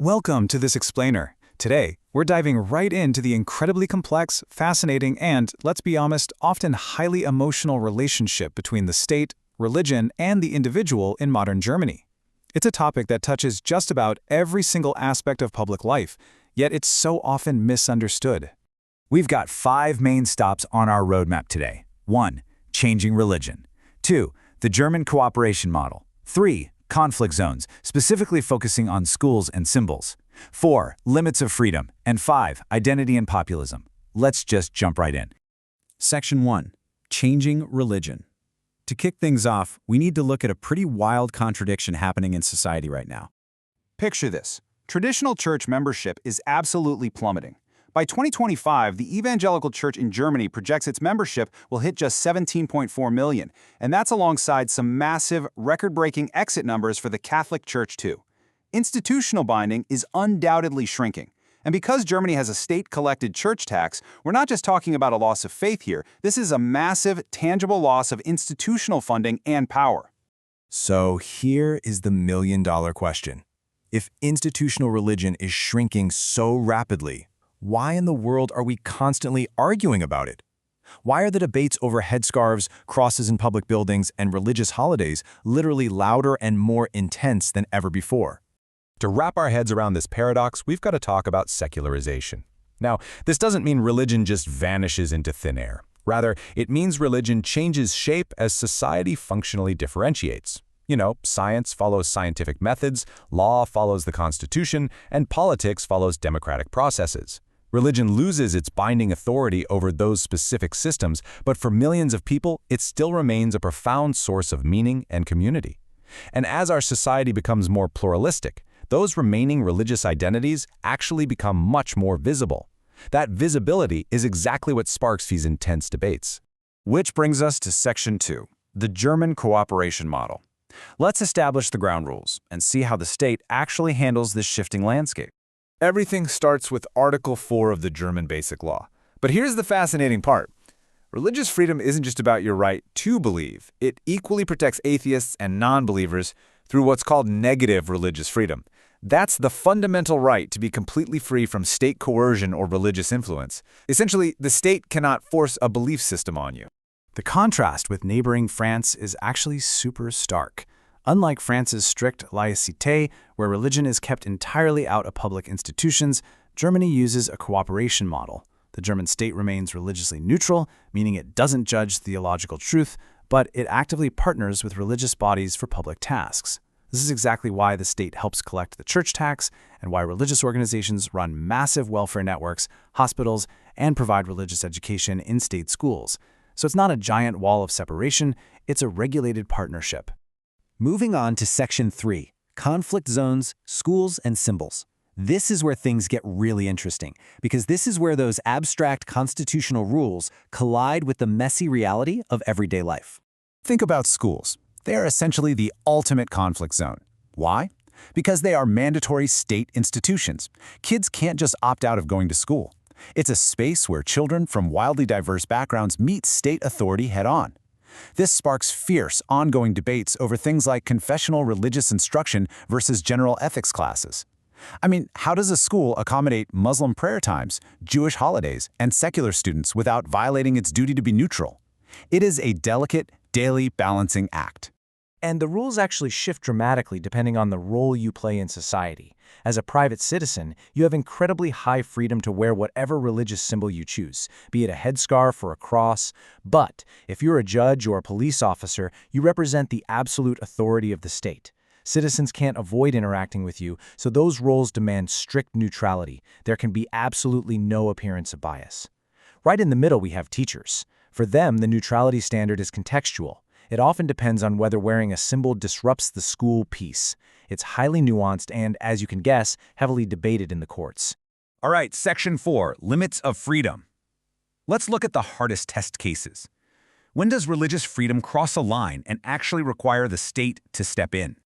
Welcome to this explainer. Today, we're diving right into the incredibly complex, fascinating, and, let's be honest, often highly emotional relationship between the state, religion, and the individual in modern Germany. It's a topic that touches just about every single aspect of public life, yet it's so often misunderstood. We've got 5 main stops on our roadmap today. 1. Changing religion. 2. The German cooperation model. 3. Conflict zones, specifically focusing on schools and symbols. 4. Limits of freedom. And 5. Identity and populism. Let's just jump right in. Section 1. Changing religion. To kick things off, we need to look at a pretty wild contradiction happening in society right now. Picture this. Traditional church membership is absolutely plummeting. By 2025, the evangelical church in Germany projects its membership will hit just 17.4 million, and that's alongside some massive, record-breaking exit numbers for the Catholic Church too. Institutional binding is undoubtedly shrinking. And because Germany has a state-collected church tax, we're not just talking about a loss of faith here. This is a massive, tangible loss of institutional funding and power. So here is the million-dollar question. If institutional religion is shrinking so rapidly, why in the world are we constantly arguing about it? Why are the debates over headscarves, crosses in public buildings, and religious holidays literally louder and more intense than ever before? To wrap our heads around this paradox, we've got to talk about secularization. Now, this doesn't mean religion just vanishes into thin air. Rather, it means religion changes shape as society functionally differentiates. Science follows scientific methods, law follows the Constitution, and politics follows democratic processes. Religion loses its binding authority over those specific systems, but for millions of people, it still remains a profound source of meaning and community. And as our society becomes more pluralistic, those remaining religious identities actually become much more visible. That visibility is exactly what sparks these intense debates. Which brings us to Section 2, the German cooperation model. Let's establish the ground rules and see how the state actually handles this shifting landscape. Everything starts with Article 4 of the German Basic Law. But here's the fascinating part. Religious freedom isn't just about your right to believe. It equally protects atheists and non-believers through what's called negative religious freedom. That's the fundamental right to be completely free from state coercion or religious influence. Essentially, the state cannot force a belief system on you. The contrast with neighboring France is actually super stark. Unlike France's strict laïcité, where religion is kept entirely out of public institutions, Germany uses a cooperation model. The German state remains religiously neutral, meaning it doesn't judge theological truth, but it actively partners with religious bodies for public tasks. This is exactly why the state helps collect the church tax and why religious organizations run massive welfare networks, hospitals, and provide religious education in state schools. So it's not a giant wall of separation, it's a regulated partnership. Moving on to Section 3, Conflict Zones, Schools, and Symbols. This is where things get really interesting, because this is where those abstract constitutional rules collide with the messy reality of everyday life. Think about schools. They are essentially the ultimate conflict zone. Why? Because they are mandatory state institutions. Kids can't just opt out of going to school. It's a space where children from wildly diverse backgrounds meet state authority head-on. This sparks fierce, ongoing debates over things like confessional religious instruction versus general ethics classes. I mean, how does a school accommodate Muslim prayer times, Jewish holidays, and secular students without violating its duty to be neutral? It is a delicate, daily balancing act. And the rules actually shift dramatically depending on the role you play in society. As a private citizen, you have incredibly high freedom to wear whatever religious symbol you choose, be it a headscarf or a cross. But if you're a judge or a police officer, you represent the absolute authority of the state. Citizens can't avoid interacting with you, so those roles demand strict neutrality. There can be absolutely no appearance of bias. Right in the middle, we have teachers. For them, the neutrality standard is contextual. It often depends on whether wearing a symbol disrupts the school peace. It's highly nuanced and, as you can guess, heavily debated in the courts. All right, Section 4, Limits of Freedom. Let's look at the hardest test cases. When does religious freedom cross a line and actually require the state to step in?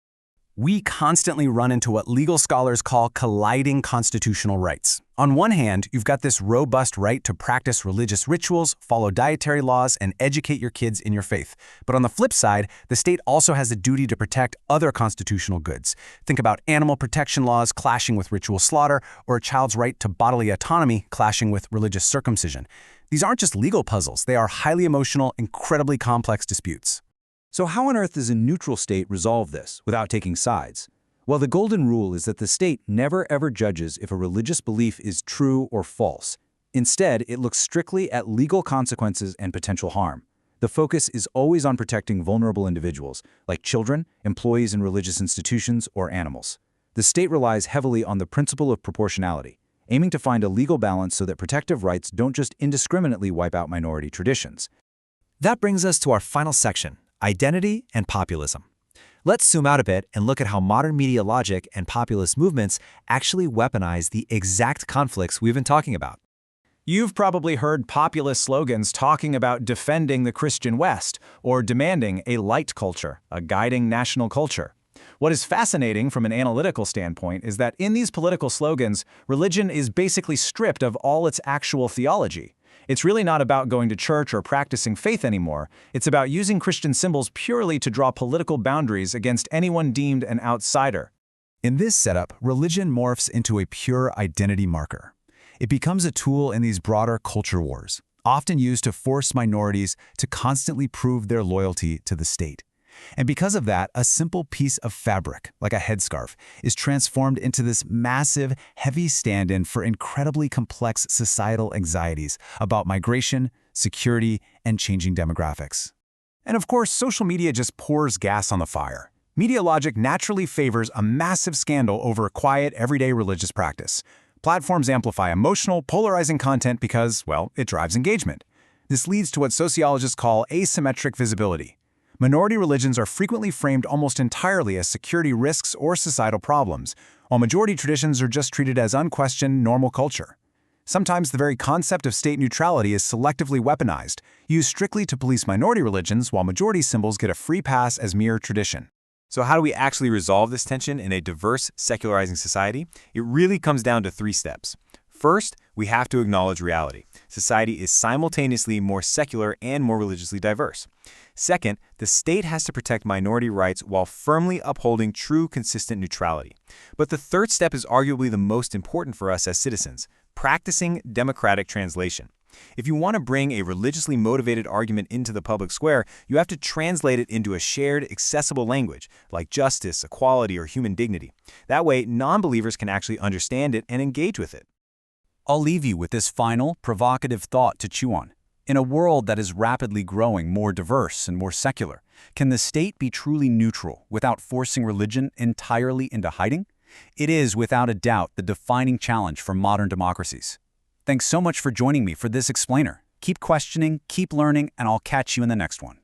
We constantly run into what legal scholars call colliding constitutional rights. On one hand, you've got this robust right to practice religious rituals, follow dietary laws, and educate your kids in your faith. But on the flip side, the state also has a duty to protect other constitutional goods. Think about animal protection laws clashing with ritual slaughter, or a child's right to bodily autonomy clashing with religious circumcision. These aren't just legal puzzles, they are highly emotional, incredibly complex disputes. So how on earth does a neutral state resolve this without taking sides? Well, the golden rule is that the state never ever judges if a religious belief is true or false. Instead, it looks strictly at legal consequences and potential harm. The focus is always on protecting vulnerable individuals, like children, employees in religious institutions, or animals. The state relies heavily on the principle of proportionality, aiming to find a legal balance so that protective rights don't just indiscriminately wipe out minority traditions. That brings us to our final section, identity and populism. Let's zoom out a bit and look at how modern media logic and populist movements actually weaponize the exact conflicts we've been talking about. You've probably heard populist slogans talking about defending the Christian West or demanding a light culture, a guiding national culture. What is fascinating from an analytical standpoint is that in these political slogans, religion is basically stripped of all its actual theology. It's really not about going to church or practicing faith anymore. It's about using Christian symbols purely to draw political boundaries against anyone deemed an outsider. In this setup, religion morphs into a pure identity marker. It becomes a tool in these broader culture wars, often used to force minorities to constantly prove their loyalty to the state. And because of that, a simple piece of fabric, like a headscarf, is transformed into this massive, heavy stand-in for incredibly complex societal anxieties about migration, security, and changing demographics. And of course, social media just pours gas on the fire. Media logic naturally favors a massive scandal over a quiet, everyday religious practice. Platforms amplify emotional, polarizing content because, well, it drives engagement. This leads to what sociologists call asymmetric visibility. Minority religions are frequently framed almost entirely as security risks or societal problems, while majority traditions are just treated as unquestioned, normal culture. Sometimes the very concept of state neutrality is selectively weaponized, used strictly to police minority religions while majority symbols get a free pass as mere tradition. So how do we actually resolve this tension in a diverse, secularizing society? It really comes down to 3 steps. First, we have to acknowledge reality. Society is simultaneously more secular and more religiously diverse. Second, the state has to protect minority rights while firmly upholding true, consistent neutrality. But the third step is arguably the most important for us as citizens, practicing democratic translation. If you want to bring a religiously motivated argument into the public square, you have to translate it into a shared, accessible language, like justice, equality, or human dignity. That way, non-believers can actually understand it and engage with it. I'll leave you with this final, provocative thought to chew on. In a world that is rapidly growing more diverse and more secular, can the state be truly neutral without forcing religion entirely into hiding? It is, without a doubt, the defining challenge for modern democracies. Thanks so much for joining me for this explainer. Keep questioning, keep learning, and I'll catch you in the next one.